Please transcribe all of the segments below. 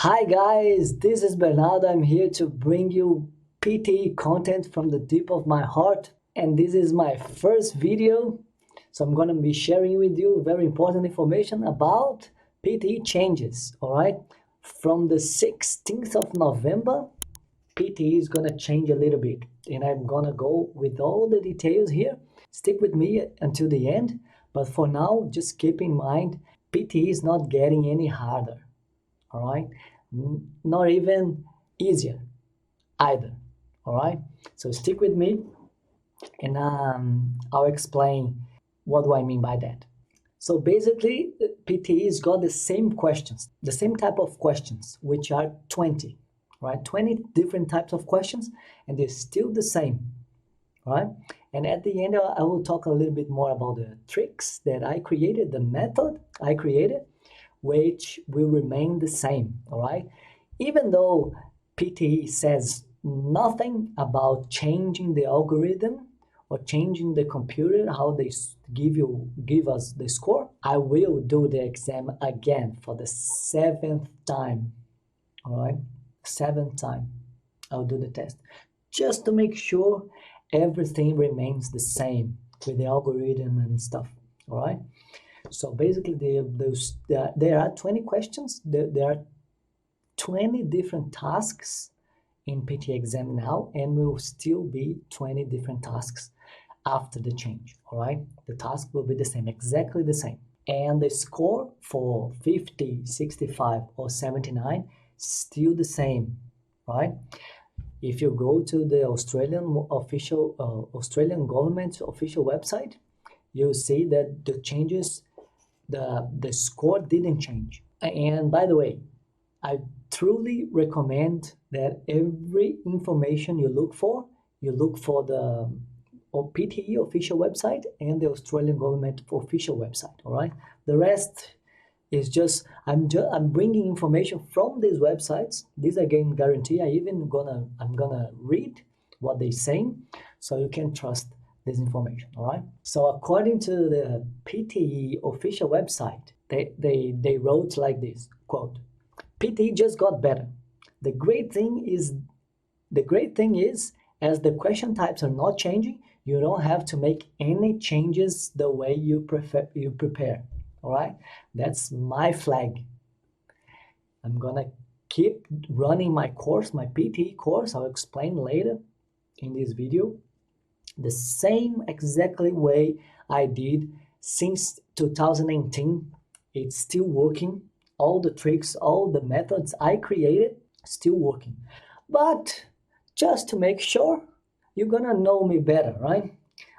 Hi guys, this is Bernardo. I'm here to bring you PTE content from the deep of my heart, and this is my first video. So I'm going to be sharing with you very important information about PTE changes, all right? From the 16th of November, PTE is going to change a little bit, and I'm going to go with all the details here. Stick with me until the end, but for now, just keep in mind, PTE is not getting any harder. All right, not even easier either. All right, so stick with me, and I'll explain what do I mean by that. So basically, PTE's got the same questions, the same type of questions, which are 20, right? 20 different types of questions, and they're still the same, right? And at the end, I will talk a little bit more about the tricks that I created, the method I created, which will remain the same, all right? Even though PTE says nothing about changing the algorithm or changing the computer, how they give us the score, I will do the exam again for the 7th time, all right? 7th time, I'll do the test, just to make sure everything remains the same with the algorithm and stuff, all right? So basically, there are 20 questions. There are 20 different tasks in PTE exam now, and will still be 20 different tasks after the change, all right? The task will be the same, exactly the same. And the score for 50, 65, or 79 still the same, right? If you go to the Australian government official website, you'll see that the changes, the score didn't change. And by the way, I truly recommend that every information you look for the PTE official website and the Australian government official website, all right? The rest is just, I'm bringing information from these websites. These again guarantee I'm gonna read what they're saying, so you can trust this information, all right? So according to the PTE official website, they wrote like this, quote, PTE just got better. The great thing is, as the question types are not changing, you don't have to make any changes the way you prepare, all right? That's my flag. I'm gonna keep running my course, my PTE course. I'll explain later in this video. The same exactly way I did since 2018. It's still working. All the tricks, all the methods I created, still working. But just to make sure, you're gonna know me better, right?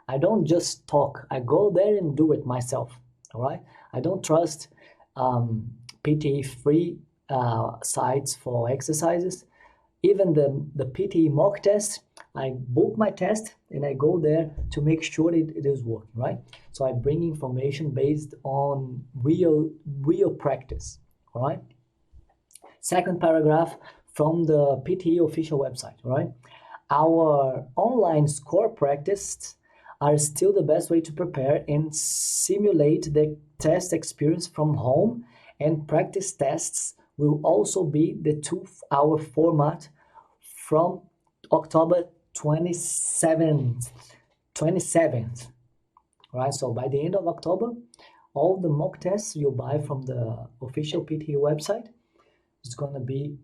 I don't just talk. I go there and do it myself, all right? I don't trust PTE free sites for exercises. Even the PTE mock test, I book my test and I go there to make sure it is working, right? So I bring information based on real practice, all right? Second paragraph from the PTE official website, all right? Our online score practice are still the best way to prepare and simulate the test experience from home, and practice tests will also be the 2-hour format from October 27th, right? So by the end of October, all the mock tests you buy from the official PTE website is going to be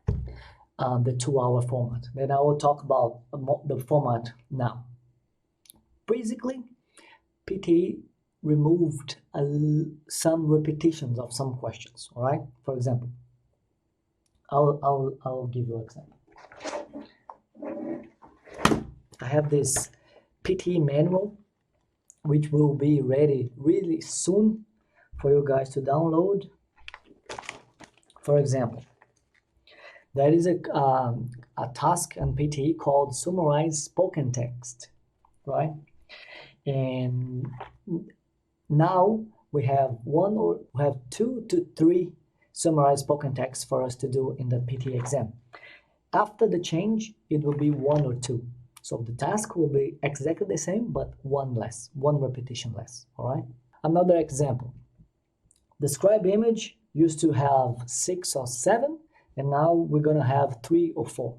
the 2-hour format. Then I will talk about the format now. Basically, PTE removed some repetitions of some questions, all right? For example, I'll give you an example. I have this PTE manual, which will be ready really soon for you guys to download. For example, there is a task on PTE called summarize spoken text, right? And now we have 2 to 3 summarized spoken texts for us to do in the PTE exam. After the change, it will be 1 or 2. So the task will be exactly the same, but one repetition less, all right? Another example. The scribe image used to have 6 or 7. and now we're gonna have 3 or 4.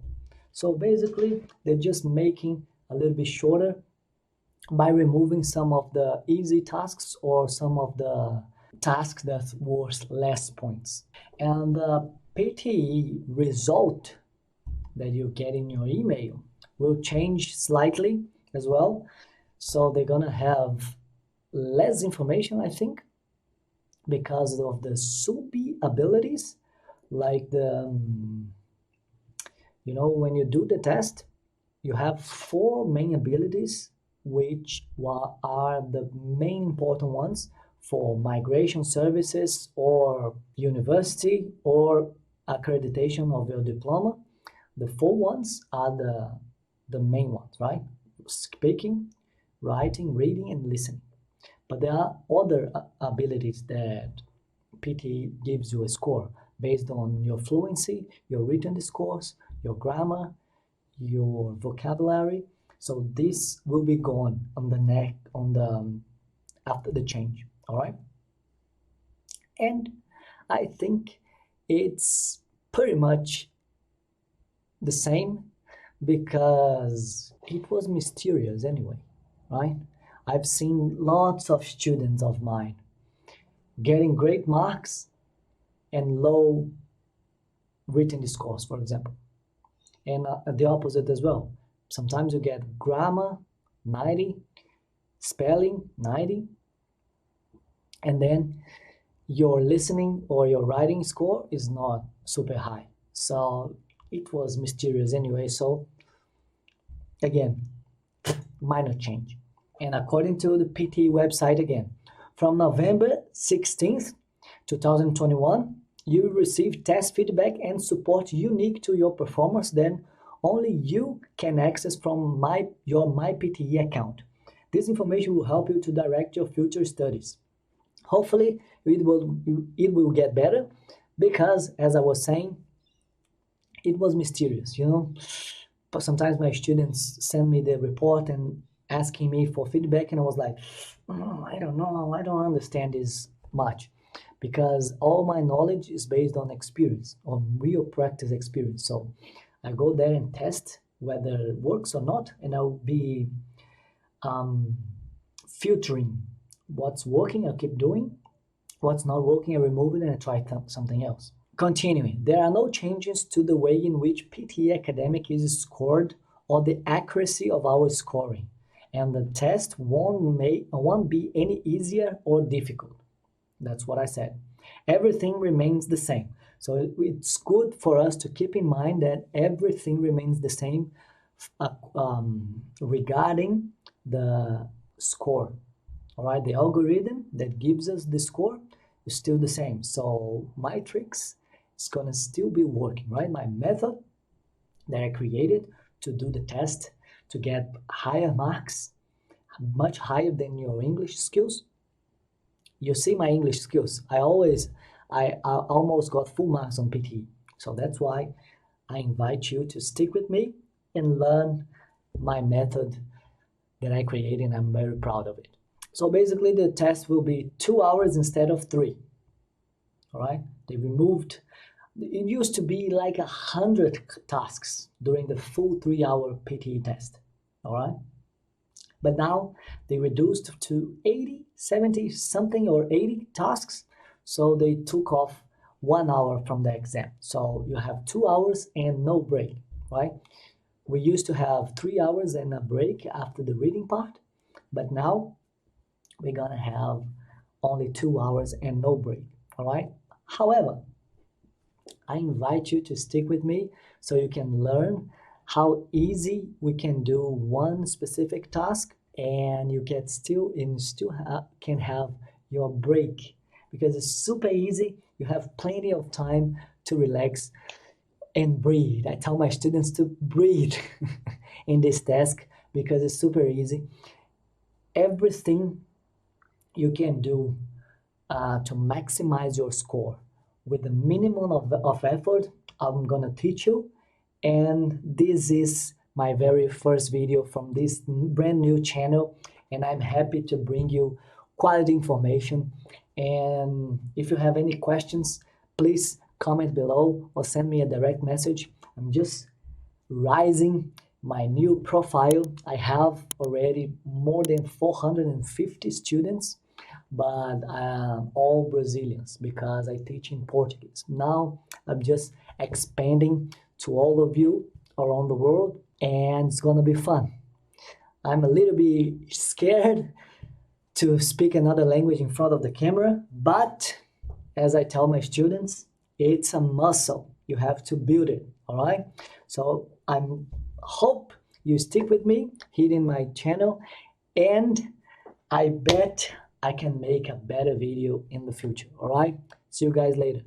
So basically, they're just making a little bit shorter by removing some of the easy tasks or some of the tasks that worth less points. And the PTE result that you get in your email will change slightly as well. So they're gonna have less information, I think, because of the SUPI abilities, like when you do the test, you have 4 main abilities, which are the main important ones for migration services or university or accreditation of your diploma. The 4 ones are the main ones, right? Speaking, writing, reading, and listening. But there are other abilities that PT gives you a score based on your fluency, your written discourse, your grammar, your vocabulary. So this will be gone on the after the change. All right. And I think it's pretty much the same because it was mysterious anyway, right? I've seen lots of students of mine getting great marks and low written discourse, for example. And the opposite as well. Sometimes you get grammar 90, spelling 90, and then your listening or your writing score is not super high. So it was mysterious anyway. So again, minor change. And according to the PT website again, from November 16th, 2021, you will receive test feedback and support unique to your performance that only you can access from your MyPTE account. This information will help you to direct your future studies. Hopefully, it will get better because, as I was saying, it was mysterious, But sometimes my students send me the report and asking me for feedback, and I was like, I don't know, I don't understand this much, because all my knowledge is based on experience, on real practice experience. So I go there and test whether it works or not, and I'll be filtering what's working, I'll keep doing. What's not working, I remove it and I try something else. Continuing, there are no changes to the way in which PTE Academic is scored or the accuracy of our scoring, and the test won't be any easier or difficult. That's what I said. Everything remains the same. So it's good for us to keep in mind that everything remains the same regarding the score. All right, the algorithm that gives us the score is still the same. So my tricks is gonna still be working, right? My method that I created to do the test to get higher marks, much higher than your English skills. You see my English skills. I almost got full marks on PTE. So that's why I invite you to stick with me and learn my method that I created, and I'm very proud of it. So basically the test will be 2 hours instead of 3. All right, they removed, it used to be like 100 tasks during the full 3-hour PTE test. All right, but now they reduced to 80, 70 something or 80 tasks. So they took off 1 hour from the exam. So you have 2 hours and no break, right? We used to have 3 hours and a break after the reading part, but now we're gonna have only 2 hours and no break, all right? However, I invite you to stick with me so you can learn how easy we can do one specific task, and you can can have your break, because it's super easy. You have plenty of time to relax and breathe. I tell my students to breathe in this task because it's super easy. Everything you can do to maximize your score with the minimum of effort, I'm gonna teach you. And this is my very first video from this brand new channel, and I'm happy to bring you quality information. And if you have any questions, please comment below or send me a direct message. I'm just rising my new profile. I have already more than 450 students, but all Brazilians because I teach in Portuguese. Now I'm just expanding to all of you around the world, and it's gonna be fun. I'm a little bit scared to speak another language in front of the camera, but as I tell my students, it's a muscle. You have to build it, all right? So I hope you stick with me here in my channel, and I bet I can make a better video in the future, all right? See you guys later.